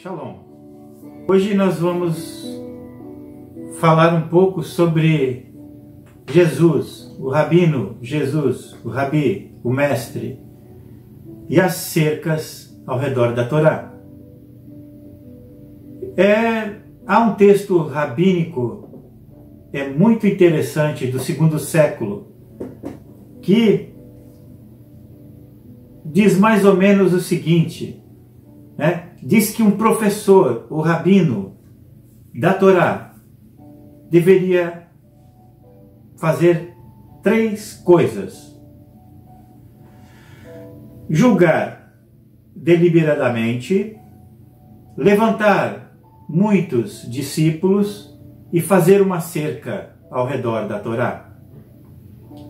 Shalom. Hoje nós vamos falar um pouco sobre Jesus, o Rabino Jesus, o Rabi, o Mestre, e as cercas ao redor da Torá. Há um texto rabínico muito interessante do segundo século que diz mais ou menos o seguinte, né? Diz que um professor, o rabino da Torá, deveria fazer 3 coisas: julgar deliberadamente, levantar muitos discípulos e fazer uma cerca ao redor da Torá.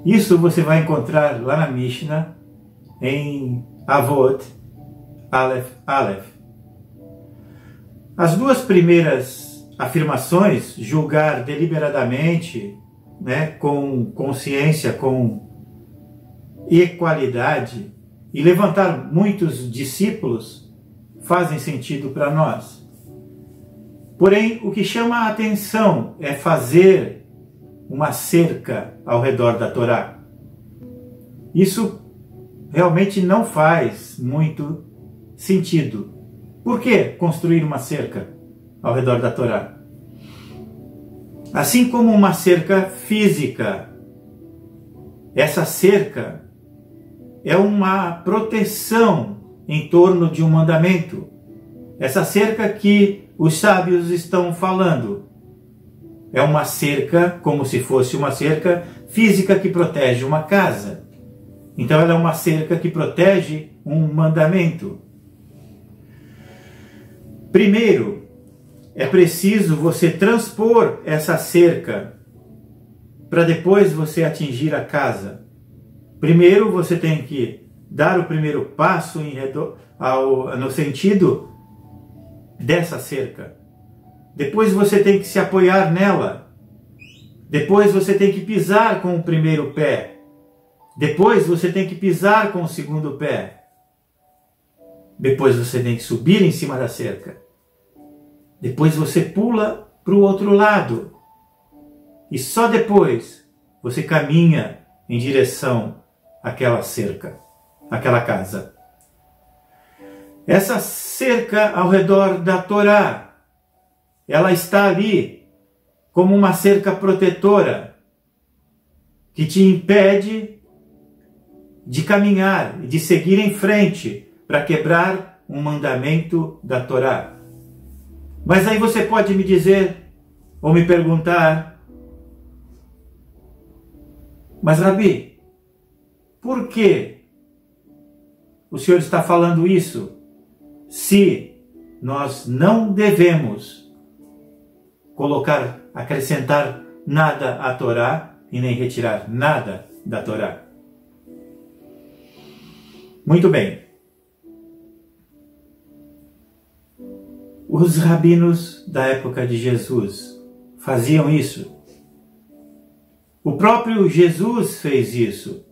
Isso você vai encontrar lá na Mishnah, em Avot, Aleph. As 2 primeiras afirmações, julgar deliberadamente, né, com consciência, com equalidade, e levantar muitos discípulos, fazem sentido para nós. Porém, o que chama a atenção é fazer uma cerca ao redor da Torá. Isso realmente não faz muito sentido. Por que construir uma cerca ao redor da Torá? Assim como uma cerca física, essa cerca é uma proteção em torno de um mandamento. Essa cerca que os sábios estão falando é uma cerca, como se fosse uma cerca física que protege uma casa. Então ela é uma cerca que protege um mandamento. Primeiro, é preciso você transpor essa cerca para depois você atingir a casa. Primeiro você tem que dar o primeiro passo no sentido dessa cerca. Depois você tem que se apoiar nela. Depois você tem que pisar com o primeiro pé. Depois você tem que pisar com o segundo pé. Depois você tem que subir em cima da cerca. Depois você pula para o outro lado. E só depois você caminha em direção àquela cerca, àquela casa. Essa cerca ao redor da Torá, ela está ali como uma cerca protetora que te impede de caminhar e de seguir em frente para quebrar um mandamento da Torá. Mas aí você pode me dizer ou me perguntar: mas Rabi, por que o senhor está falando isso se nós não devemos acrescentar nada à Torá e nem retirar nada da Torá? Muito bem. Os rabinos da época de Jesus faziam isso. O próprio Jesus fez isso.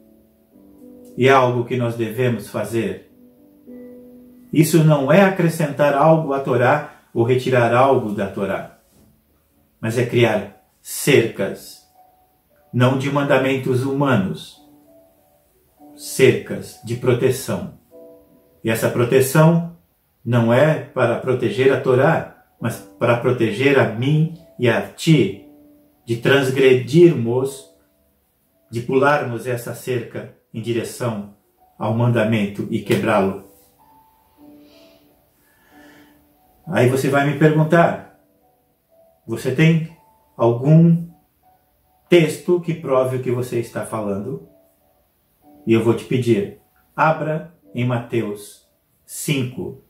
E é algo que nós devemos fazer. Isso não é acrescentar algo à Torá ou retirar algo da Torá, mas é criar cercas, não de mandamentos humanos, cercas de proteção. E essa proteção não é para proteger a Torá, mas para proteger a mim e a ti, de transgredirmos, de pularmos essa cerca em direção ao mandamento e quebrá-lo. Aí você vai me perguntar: você tem algum texto que prove o que você está falando? E eu vou te pedir, abra em Mateus 5,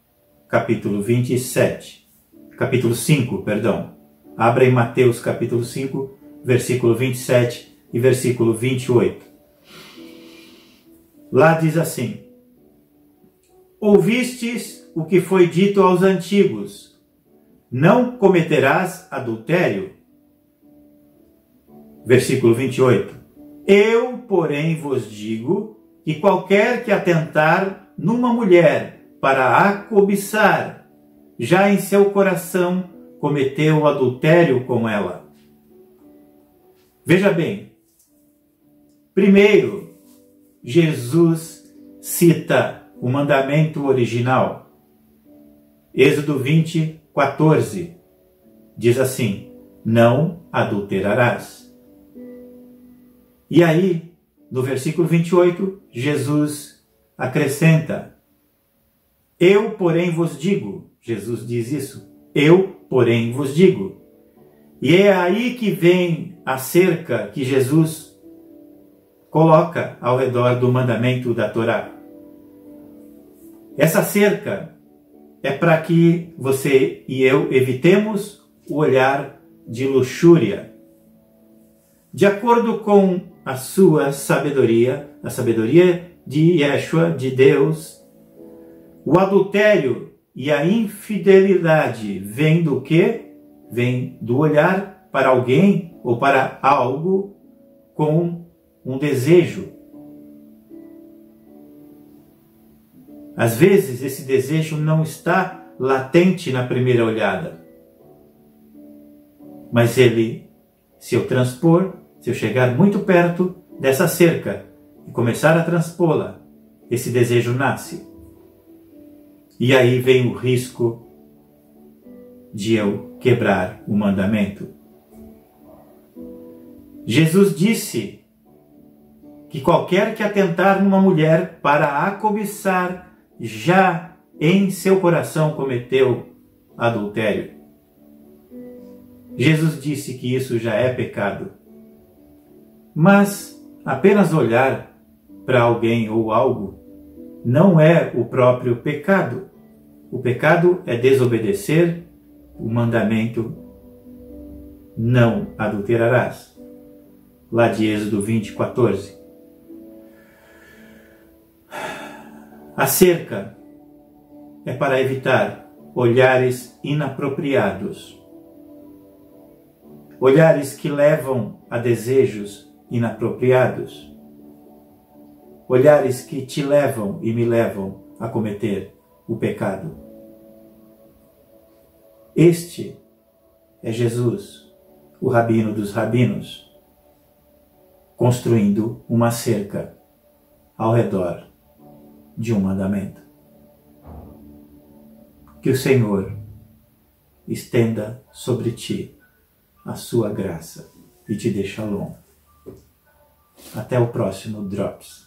capítulo 27. Capítulo 5, perdão. Abra em Mateus capítulo 5, versículo 27 e versículo 28. Lá diz assim: ouvistes o que foi dito aos antigos: não cometerás adultério. Versículo 28. Eu, porém, vos digo que qualquer que atentar numa mulher para a cobiçar, já em seu coração cometeu adultério com ela. Veja bem, primeiro, Jesus cita o mandamento original. Êxodo 20, 14, diz assim: não adulterarás. E aí, no versículo 28, Jesus acrescenta: eu, porém, vos digo. Jesus diz isso. Eu, porém, vos digo. E é aí que vem a cerca que Jesus coloca ao redor do mandamento da Torá. Essa cerca é para que você e eu evitemos o olhar de luxúria. De acordo com a sua sabedoria, a sabedoria de Yeshua, de Deus, o adultério e a infidelidade vem do quê? Vem do olhar para alguém ou para algo com um desejo. Às vezes esse desejo não está latente na primeira olhada. Mas ele, se eu transpor, se eu chegar muito perto dessa cerca e começar a transpô-la, esse desejo nasce. E aí vem o risco de eu quebrar o mandamento. Jesus disse que qualquer que atentar numa mulher para a cobiçar, já em seu coração cometeu adultério. Jesus disse que isso já é pecado. Mas apenas olhar para alguém ou algo não é o próprio pecado. O pecado é desobedecer o mandamento não adulterarás. Lá de Êxodo 20, 14. A cerca é para evitar olhares inapropriados. Olhares que levam a desejos inapropriados. Olhares que te levam e me levam a cometer o pecado. Este é Jesus, o rabino dos rabinos, construindo uma cerca ao redor de um mandamento. Que o Senhor estenda sobre ti a sua graça e te dê shalom. Até o próximo Drops.